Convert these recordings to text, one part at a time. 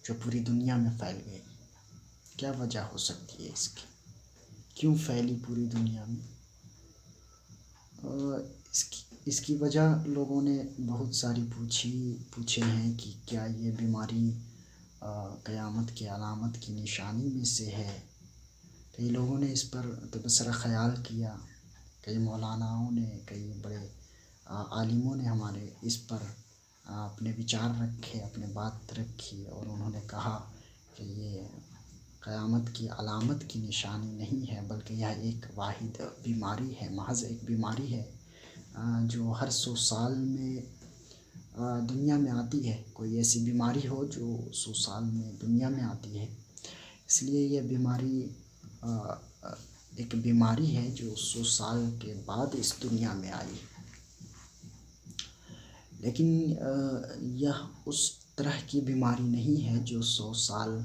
جو پوری دنیا میں پھیل گئی؟ کیا وجہ ہو سکتی ہے اس کی؟ کیوں پھیلی پوری دنیا میں؟ اس کی وجہ لوگوں نے بہت ساری پوچھے ہیں کہ کیا یہ بیماری قیامت کی علامت کی نشانی میں سے ہے؟ کئی لوگوں نے اس پر تبصرہ خیال کیا، کئی مولاناؤں نے، کئی بڑے عالموں نے ہمارے اس پر اپنے وچار رکھے، اپنے بات رکھی، اور انہوں نے کہا کہ یہ قیامت کی علامت کی نشانی نہیں ہے، بلکہ یہ ایک واحد بیماری ہے، محض ایک بیماری ہے جو ہر 100 سال میں دنیا میں آتی ہے۔ کوئی ایسی بیماری ہو جو 100 سال میں دنیا میں آتی ہے، اس لیے یہ بیماری ایک بیماری ہے جو 100 سال کے بعد اس دنیا میں آئی۔ لیکن یہ اس طرح کی بیماری نہیں ہے جو 100 سال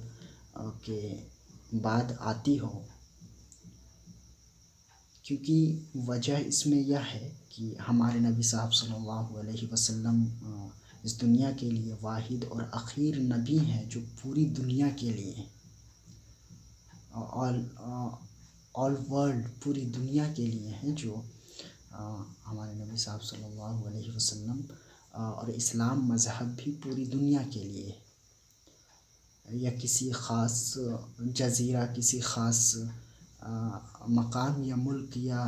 کے بعد آتی ہو، کیونکہ وجہ اس میں یہ ہے کہ ہمارے نبی صاحب صلی اللہ علیہ وسلم اس دنیا کے لیے واحد اور اخیر نبی ہیں جو پوری دنیا کے لیے، آل ورلڈ، پوری دنیا کے لیے ہیں، جو ہمارے نبی صاحب صلی اللہ علیہ وسلم اور اسلام مذہب بھی پوری دنیا کے لیے، یا کسی خاص جزیرہ، کسی خاص مقام یا ملک یا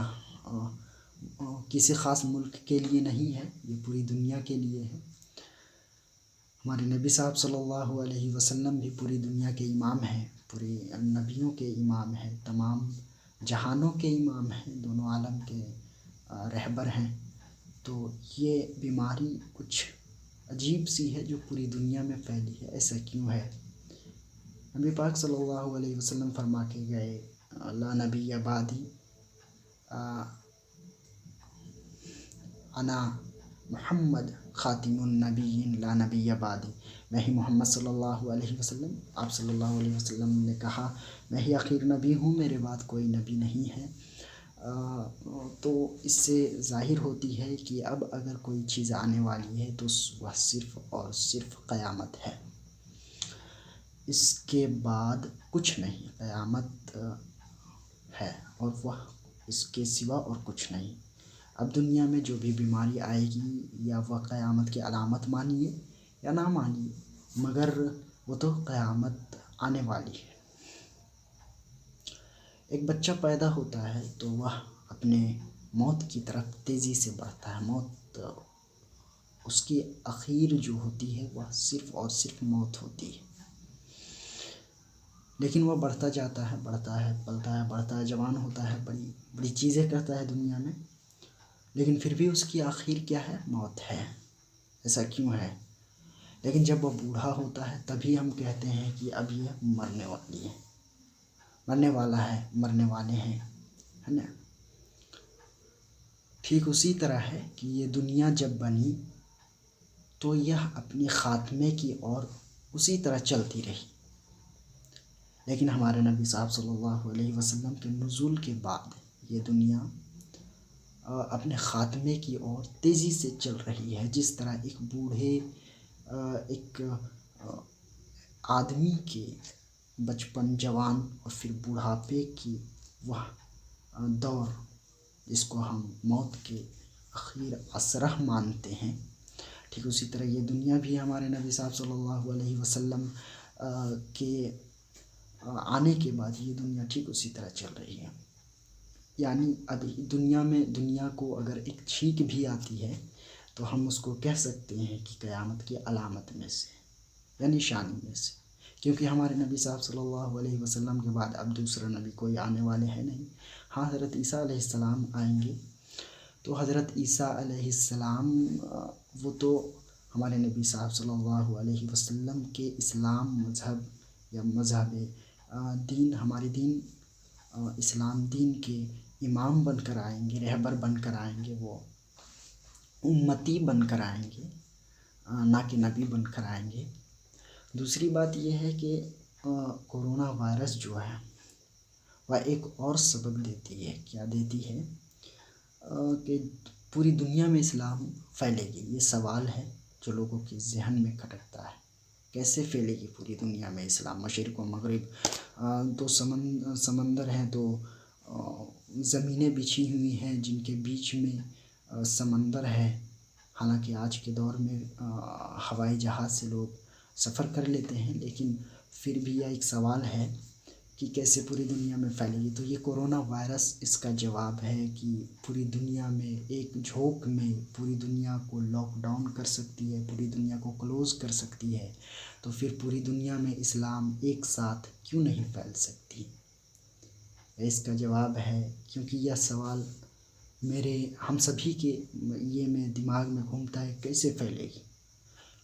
کسی خاص ملک کے لیے نہیں ہے، یہ پوری دنیا کے لیے ہے۔ ہمارے نبی صاحب صلی اللہ علیہ وسلم بھی پوری دنیا کے امام ہیں، پوری نبیوں کے امام ہیں، تمام جہانوں کے امام ہیں، دونوں عالم کے رہبر ہیں۔ تو یہ بیماری کچھ عجیب سی ہے جو پوری دنیا میں پھیلی ہے۔ ایسا کیوں ہے؟ نبی پاک صلی اللہ علیہ وسلم فرما کے گئے، لا نبی بعدی، انا محمد خاتم النبیین لا نبی بعدی، میں ہی محمد صلی اللہ علیہ وسلم، آپ صلی اللہ علیہ وسلم نے کہا میں ہی آخر نبی ہوں، میرے بعد کوئی نبی نہیں ہے۔ تو اس سے ظاہر ہوتی ہے کہ اب اگر کوئی چیز آنے والی ہے تو وہ صرف اور صرف قیامت ہے، اس کے بعد کچھ نہیں، قیامت ہے اور وہ اس کے سوا اور کچھ نہیں۔ اب دنیا میں جو بھی بیماری آئے گی، یا وہ قیامت کی علامت مانیے یا نہ مانیے، مگر وہ تو قیامت آنے والی ہے۔ ایک بچہ پیدا ہوتا ہے تو وہ اپنے موت کی طرف تیزی سے بڑھتا ہے، موت اس کی اخیر جو ہوتی ہے وہ صرف اور صرف موت ہوتی ہے، لیکن وہ بڑھتا جاتا ہے، بڑھتا ہے، پلتا ہے، بڑھتا ہے، جوان ہوتا ہے، بڑی بڑی چیزیں کرتا ہے دنیا میں، لیکن پھر بھی اس کی آخر کیا ہے؟ موت ہے۔ ایسا کیوں ہے؟ لیکن جب وہ بوڑھا ہوتا ہے تبھی ہم کہتے ہیں کہ اب یہ مرنے والی ہے، مرنے والا ہے، مرنے والے ہیں، ہے نا؟ ٹھیک اسی طرح ہے کہ یہ دنیا جب بنی تو یہ اپنی خاتمے کی اور اسی طرح چلتی رہی، لیکن ہمارے نبی صاحب صلی اللہ علیہ وسلم کے نزول کے بعد یہ دنیا اپنے خاتمے کی اور تیزی سے چل رہی ہے، جس طرح ایک بوڑھے ایک آدمی کے بچپن، جوان اور پھر بوڑھاپے کی وہ دور، جس کو ہم موت کے اخیر اسرہ مانتے ہیں، ٹھیک اسی طرح یہ دنیا بھی ہمارے نبی صاحب صلی اللہ علیہ وسلم کے آنے کے بعد یہ دنیا ٹھیک اسی طرح چل رہی ہے۔ یعنی اب دنیا کو اگر ایک چھینک بھی آتی ہے تو ہم اس کو کہہ سکتے ہیں کہ قیامت کی علامت میں سے یا نشانی میں سے، کیونکہ ہمارے نبی صاحب صلی اللہ علیہ وسلم کے بعد اب دوسرا نبی کوئی آنے والے ہیں نہیں۔ ہاں، حضرت عیسیٰ علیہ السلام آئیں گے، تو حضرت عیسیٰ علیہ السلام وہ تو ہمارے نبی صاحب صلی اللہ علیہ وسلم کے اسلام مذہب یا مذہب دین، ہمارے دین اسلام دین کے امام بن کر آئیں گے، رہبر بن کر آئیں گے، وہ امتی بن کر آئیں گے، نہ کہ نبی بن کر آئیں گے۔ دوسری بات یہ ہے کہ کورونا وائرس جو ہے وہ ایک اور سبب دیتی ہے۔ کیا دیتی ہے؟ کہ پوری دنیا میں اسلام پھیلے گی، یہ سوال ہے جو لوگوں کے ذہن میں کھٹکتا ہے कैसे फैलेगी पूरी दुनिया में इस्लाम। मशरिक़ व मग़रिब दो समंदर हैं, दो ज़मीनें बिछी हुई हैं जिनके बीच में समंदर है। हालांकि आज के दौर में हवाई जहाज़ से लोग सफ़र कर लेते हैं, लेकिन फिर भी यह एक सवाल है कि कैसे पूरी दुनिया में फैलेगी। तो ये कोरोना वायरस इसका जवाब है कि पूरी दुनिया में एक झोंक में पूरी दुनिया को लॉकडाउन कर सकती है, पूरी दुनिया को क्लोज़ कर सकती है। तो फिर पूरी दुनिया में इस्लाम एक साथ क्यों नहीं फैल सकती? इसका जवाब है, क्योंकि यह सवाल हम सभी के ये में दिमाग में घूमता है, कैसे फैलेगी।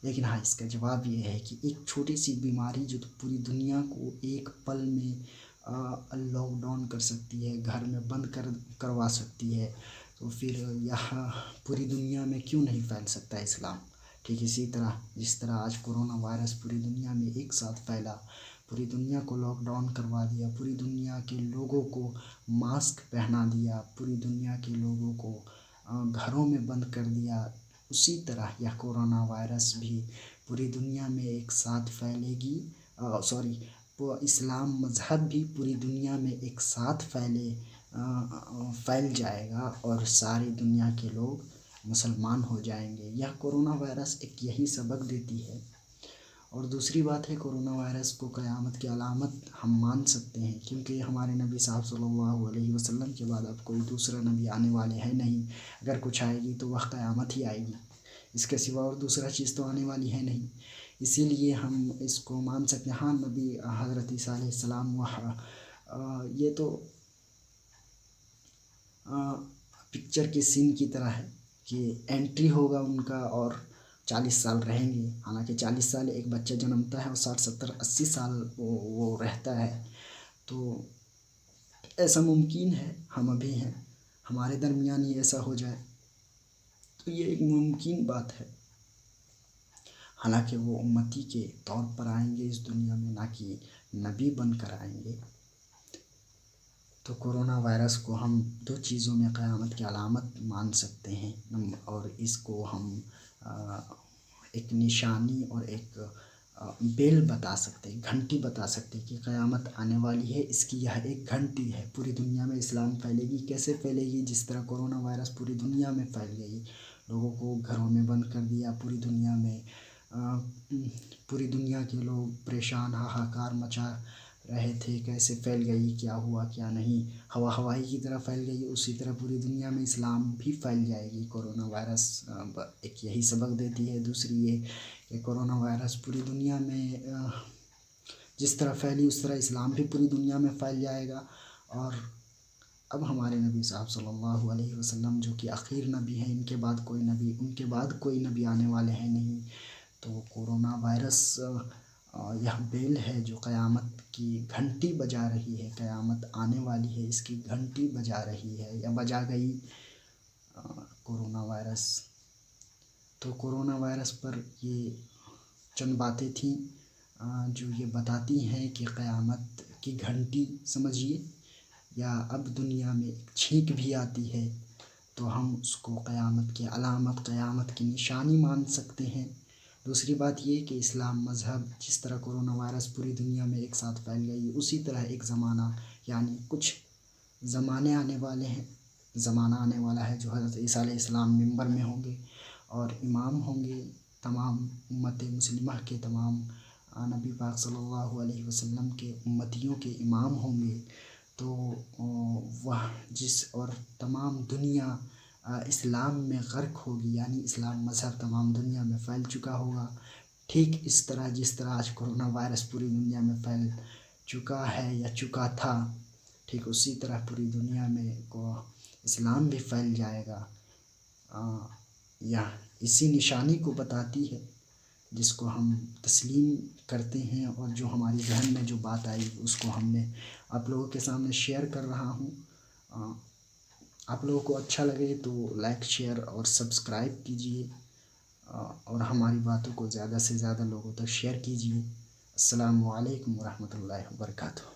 लेकिन हाँ, इसका जवाब ये है कि एक छोटी सी बीमारी जो पूरी दुनिया को एक पल में लॉकडाउन कर सकती है, घर में बंद करवा सकती है, तो फिर यह पूरी दुनिया में क्यों नहीं फैल सकता इस्लाम। ठीक इसी तरह जिस तरह आज कोरोना वायरस पूरी दुनिया में एक साथ फैला, पूरी दुनिया को लॉकडाउन करवा दिया, पूरी दुनिया के लोगों को मास्क पहना दिया, पूरी दुनिया के लोगों को घरों में बंद कर दिया, उसी तरह यह कोरोना वायरस भी पूरी दुनिया में एक साथ फैलेगी। इस्लाम मज़हब भी पूरी दुनिया में एक साथ फैल जाएगा और सारी दुनिया के लोग मुसलमान हो जाएंगे। यह कोरोना वायरस एक यही सबक देती है। और दूसरी बात है, कोरोना वायरस को क़यामत की अलामत हम मान सकते हैं, क्योंकि हमारे नबी साहब सल्लल्लाहु अलैहि वसल्लम के बाद अब कोई दूसरा नबी आने वाले हैं नहीं। अगर कुछ आएगी तो वह क़यामत ही आएगी, इसके सिवा और दूसरा चीज़ तो आने वाली है नहीं। इसीलिए हम इसको मान सकते हैं। हाँ, नबी हज़रत ईसा अलैहिस्सलाम ये तो पिक्चर के सीन की तरह है कि एंट्री होगा उनका और 40 साल रहेंगे। हालांकि 40 साल एक बच्चा जन्मता है और 60 70 80 साल वो रहता है। तो ऐसा मुमकिन है, हम अभी हैं, हमारे दरमियान ही ऐसा हो जाए तो ये एक मुमकिन बात है। हालांकि वो उम्मती के तौर पर आएंगे इस दुनिया में, ना कि नबी बनकर आएंगे। तो कोरोना वायरस को हम दो चीज़ों में क़यामत की अलामत मान सकते हैं, और इसको हम एक निशानी और एक बेल बता सकते हैं, घंटी बता सकते हैं कि क़यामत आने वाली है। इसकी यह एक घंटी है। पूरी दुनिया में इस्लाम फैलेगी। कैसे फैलेगी? जिस तरह कोरोना वायरस पूरी दुनिया में फैल गई, लोगों को घरों में बंद कर दिया, पूरी दुनिया में पूरी दुनिया के लोग परेशान, हाहाकार मचा रहे थे, कैसे फैल गई, क्या हुआ क्या नहीं, हवाई की तरह फैल गई, उसी तरह पूरी दुनिया में इस्लाम भी फैल जाएगी। कोरोना वायरस एक यही सबक देती है। दूसरी ये कि कोरोना वायरस पूरी दुनिया में जिस तरह फैली उस तरह इस्लाम भी पूरी दुनिया में फैल जाएगा। और अब हमारे नबी साहब सल्लल्लाहु अलैहि वसल्लम जो कि आखिर नबी हैं, उनके बाद कोई नबी आने वाले हैं नहीं। तो कोरोना वायरस यह बेल है जो क़यामत की घंटी बजा रही है, क़यामत आने वाली है इसकी घंटी बजा रही है या बजा गई कोरोना वायरस। तो कोरोना वायरस पर ये चंद बातें थीं जो ये बताती हैं कि क़यामत की घंटी समझिए, या अब दुनिया में एक छींक भी आती है तो हम उसको क़यामत की अलामत, क़यामत की निशानी मान सकते हैं। दूसरी बात ये कि इस्लाम मज़हब जिस तरह कोरोना वायरस पूरी दुनिया में एक साथ फैल गई, उसी तरह एक ज़माना, यानी कुछ ज़माने आने वाले हैं, ज़माना आने वाला है जो हज़रत ईसा अलैहिस्सलाम मिंबर में होंगे और इमाम होंगे तमाम उम्मत मुस्लिमा के, तमाम नबी पाक सल्लल्लाहु अलैहि वसल्लम के उम्मतियों के इमाम होंगे। तो वह और तमाम दुनिया इस्लाम में गर्क होगी, यानी इस्लाम मज़हब तमाम दुनिया में फैल चुका होगा। ठीक इस तरह जिस तरह आज कोरोना वायरस पूरी दुनिया में फैल चुका है या चुका था, ठीक उसी तरह पूरी दुनिया में इस्लाम भी फैल जाएगा। या इसी निशानी को बताती है जिसको हम तस्लीम करते हैं, और जो हमारी ज़हन में जो बात आई उसको हमने आप लोगों के सामने शेयर कर रहा हूँ। आप लोगों को अच्छा लगे तो लाइक, शेयर और सब्सक्राइब कीजिए, और हमारी बातों को ज़्यादा से ज़्यादा लोगों तक शेयर कीजिए। अस्सलामु अलैकुम वरहमतुल्लाहि वबरकातुहू।